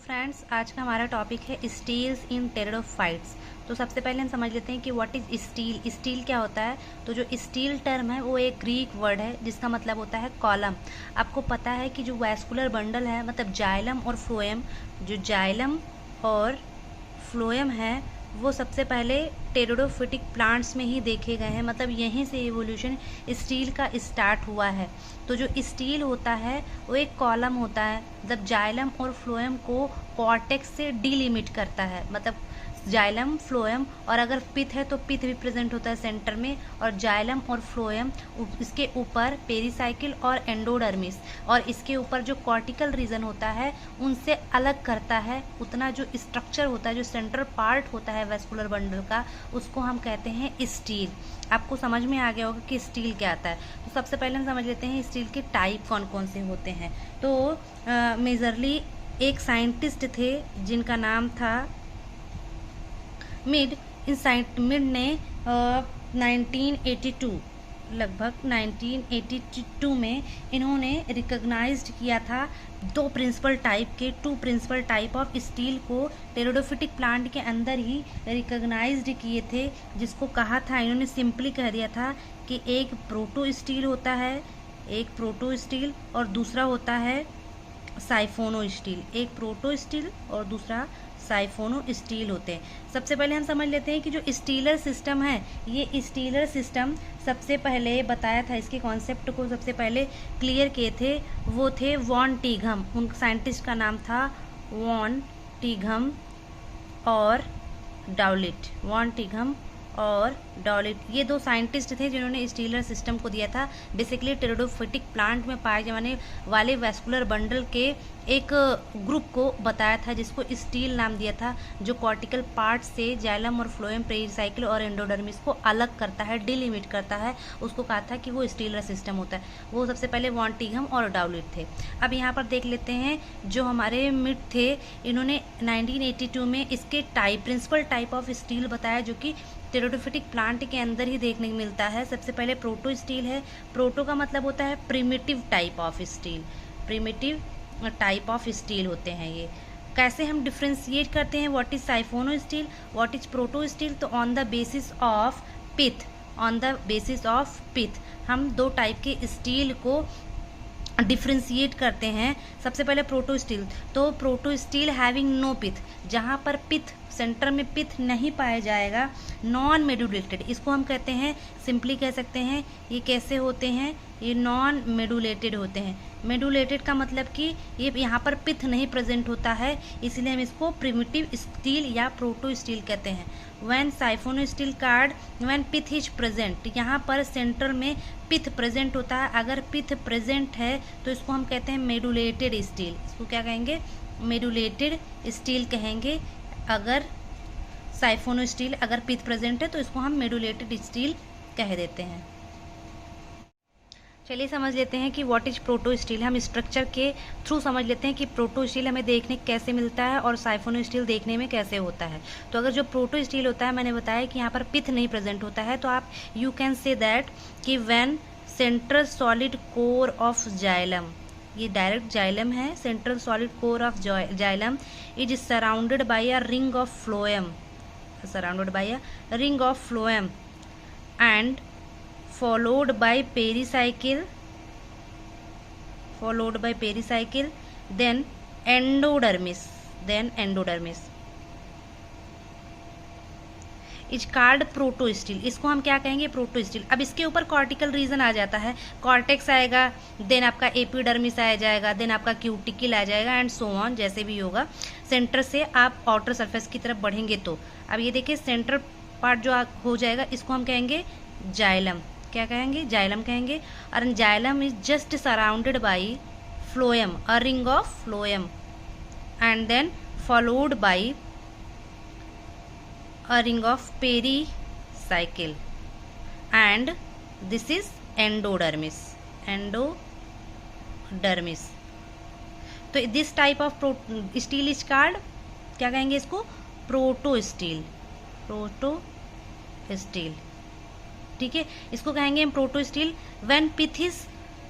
Friends, आज का हमारा टॉपिक है स्टील्स इन टेरिडोफाइट्स। तो सबसे पहले हम समझ लेते हैं कि व्हाट इज स्टील। स्टील क्या होता है? तो जो स्टील टर्म है वो एक ग्रीक वर्ड है जिसका मतलब होता है कॉलम। आपको पता है कि जो वैस्कुलर बंडल है मतलब जाइलम और फ्लोएम, जो जाइलम और फ्लोएम है वो सबसे पहले टेरिडोफिटिक प्लांट्स में ही देखे गए हैं, मतलब यहीं से इवोल्यूशन स्टील का स्टार्ट हुआ है। तो जो स्टील होता है वो एक कॉलम होता है, मतलब जाइलम और फ्लोएम को कॉर्टेक्स से डिलिमिट करता है, मतलब जाइलम फ्लोएम, और अगर पिथ है तो पिथ भी प्रेजेंट होता है सेंटर में, और जाइलम और फ्लोएम इसके ऊपर पेरिसाइकिल और एंडोडर्मिस, और इसके ऊपर जो कॉर्टिकल रीजन होता है उनसे अलग करता है। उतना जो स्ट्रक्चर होता है, जो सेंट्रल पार्ट होता है वेस्कुलर बंडल का, उसको हम कहते हैं स्टील। आपको समझ में आ गया होगा कि स्टील क्या आता है। तो सबसे पहले हम समझ लेते हैं स्टील के टाइप कौन कौन से होते हैं। तो मेजरली एक साइंटिस्ट थे जिनका नाम था मिड ने 1982 लगभग 1982 में इन्होंने रिकॉग्नाइज्ड किया था two principal type of stele को टेरिडोफिटिक प्लांट के अंदर ही रिकॉग्नाइज्ड किए थे, जिसको कहा था, इन्होंने सिंपली कह दिया था कि एक प्रोटो स्टील होता है, एक प्रोटो स्टील और दूसरा होता है साइफोनो स्टील। एक प्रोटो स्टील और दूसरा साइफोनो स्टील होते हैं। सबसे पहले हम समझ लेते हैं कि जो स्टीलर सिस्टम है, ये स्टीलर सिस्टम सबसे पहले बताया था, इसके कॉन्सेप्ट को सबसे पहले क्लियर किए थे वो थे वॉन टिघम। उन साइंटिस्ट का नाम था वॉन टिघम और डाउलिट। वॉन टिघम और डॉलिट, ये दो साइंटिस्ट थे जिन्होंने स्टीलर सिस्टम को दिया था। बेसिकली टेरिडोफिटिक प्लांट में पाए जाने वाले वैस्कुलर बंडल के एक ग्रुप को बताया था जिसको स्टील नाम दिया था, जो कॉर्टिकल पार्ट से जाइलम और फ्लोएम, पेरिसाइकिल और एंडोडर्मिस को अलग करता है, डिलिमिट करता है। उसको कहा था कि वो स्टीलर सिस्टम होता है। वो सबसे पहले वॉन टिघम और डाउलिट थे। अब यहाँ पर देख लेते हैं जो हमारे मिड थे, इन्होंने 1982 में इसके प्रिंसिपल टाइप ऑफ स्टील बताया जो कि टेरिडोफिटिक प्लांट के अंदर ही देखने को मिलता है। सबसे पहले प्रोटो स्टील है। प्रोटो का मतलब होता है primitive type of stele. Primitive type of stele होते हैं ये। कैसे हम डिफ्रेंशिएट करते हैं what is siphonostele, what is protostele? तो on the basis of pith हम दो टाइप के स्टील को डिफ्रेंशिएट करते हैं। सबसे पहले प्रोटो स्टील, तो प्रोटो स्टील हैविंग नो पिथ, जहाँ पर पिथ सेंटर में पिथ नहीं पाया जाएगा, नॉन मेडुलेटेड, इसको हम कहते हैं, सिंपली कह सकते हैं ये कैसे होते हैं, ये नॉन मेडुलेटेड होते हैं। मेडुलेटेड का मतलब कि ये यहाँ पर पिथ नहीं प्रेजेंट होता है, इसलिए हम इसको प्रिमिटिव स्टील या प्रोटो स्टील कहते हैं। When siphonostele called when pith is present, यहाँ पर सेंटर में पिथ प्रेजेंट होता है। अगर पिथ प्रेजेंट है तो इसको हम कहते हैं मेडुलेटेड स्टील। इसको क्या कहेंगे? मेडुलेटेड स्टील कहेंगे। अगर साइफोनो स्टील अगर पिथ प्रेजेंट है तो इसको हम मेडुलेटेड स्टील कह देते हैं। चलिए समझ लेते हैं कि व्हाट इज प्रोटो स्टील। हम स्ट्रक्चर के थ्रू समझ लेते हैं कि प्रोटो स्टील हमें देखने कैसे मिलता है और साइफोनो स्टील देखने में कैसे होता है। तो अगर जो प्रोटो स्टील होता है, मैंने बताया कि यहाँ पर पिथ नहीं प्रेजेंट होता है, तो आप यू कैन से दैट कि when central solid core of xylem, ये डायरेक्ट जाइलम है, central solid core of xylem is surrounded by a ring of phloem, and followed by pericycle, then endodermis is called proto steel. इसको हम क्या कहेंगे? Proto steel. अब इसके ऊपर cortical reason आ जाता है, कॉर्टेक्स आएगा, देन आपका एपिडर्मिस आ जाएगा, देन आपका क्यूटिकल आ जाएगा, एंड सो ऑन, जैसे भी होगा। सेंटर से आप आउटर सरफेस की तरफ बढ़ेंगे तो अब ये देखिए सेंटर पार्ट जो हो जाएगा इसको हम कहेंगे जाइलम। क्या कहेंगे? जाइलम कहेंगे। और xylem is just surrounded by phloem, a ring of phloem, and then followed by a ring of pericycle, and this is endodermis. तो this type of stele is called, क्या कहेंगे इसको? Protostele. ठीक है, इसको कहेंगे हम protostele. When pith is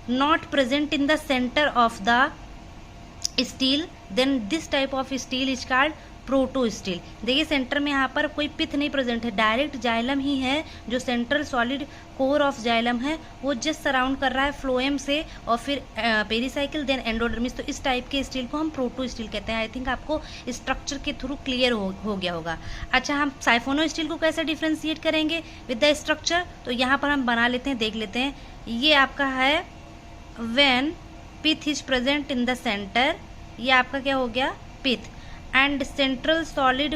not present in the centre of the stele then this type of stele is called protostele. देखिए सेंटर में यहाँ पर कोई पिथ नहीं प्रेजेंट है, डायरेक्ट जाइलम ही है, जो central solid core of xylem है वो जस्ट सराउंड कर रहा है फ्लोएम से और फिर पेरिसाइकिल देन एंडोडर्मिस। तो इस टाइप के स्टील को हम प्रोटो स्टील कहते हैं। आई थिंक आपको स्ट्रक्चर के थ्रू क्लियर हो गया होगा। अच्छा, हम साइफोनो स्टील को कैसे डिफ्रेंशिएट करेंगे विद द स्ट्रक्चर, तो यहाँ पर हम बना लेते हैं, देख लेते हैं। ये आपका है when pith is present in the centre, ये आपका क्या हो गया pith, and central solid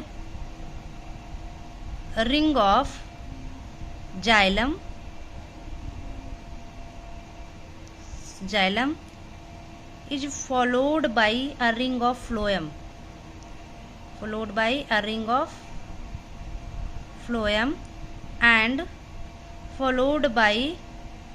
ring of xylem is followed by a ring of phloem, and followed by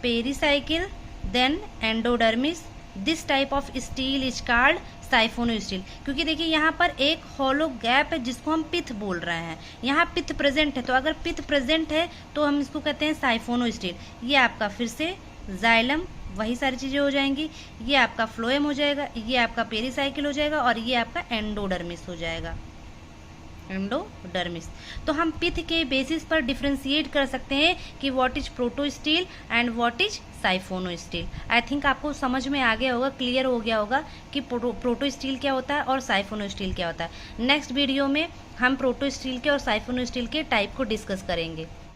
pericycle then endodermis। This type of stele is called siphonostele. क्योंकि देखिए यहाँ पर एक हॉलो गैप है जिसको हम पिथ बोल रहे हैं, यहाँ पिथ प्रेजेंट है, तो अगर पिथ प्रेजेंट है तो हम इसको कहते हैं साइफोनो स्टील। ये आपका फिर से जाइलम, वही सारी चीज़ें हो जाएंगी, ये आपका फ्लोएम हो जाएगा, ये आपका पेरिसाइकिल हो जाएगा और ये आपका एंडोडर्मिस हो जाएगा, एंडोडर्मिस। तो हम पिथ के बेसिस पर डिफ्रेंशिएट कर सकते हैं कि what is protostele and what is siphonostele. I think आपको समझ में आ गया होगा, क्लियर हो गया होगा कि प्रोटो स्टील क्या होता है और साइफोनो स्टील क्या होता है। नेक्स्ट वीडियो में हम प्रोटो स्टील के और साइफोनो स्टील के टाइप को डिस्कस करेंगे।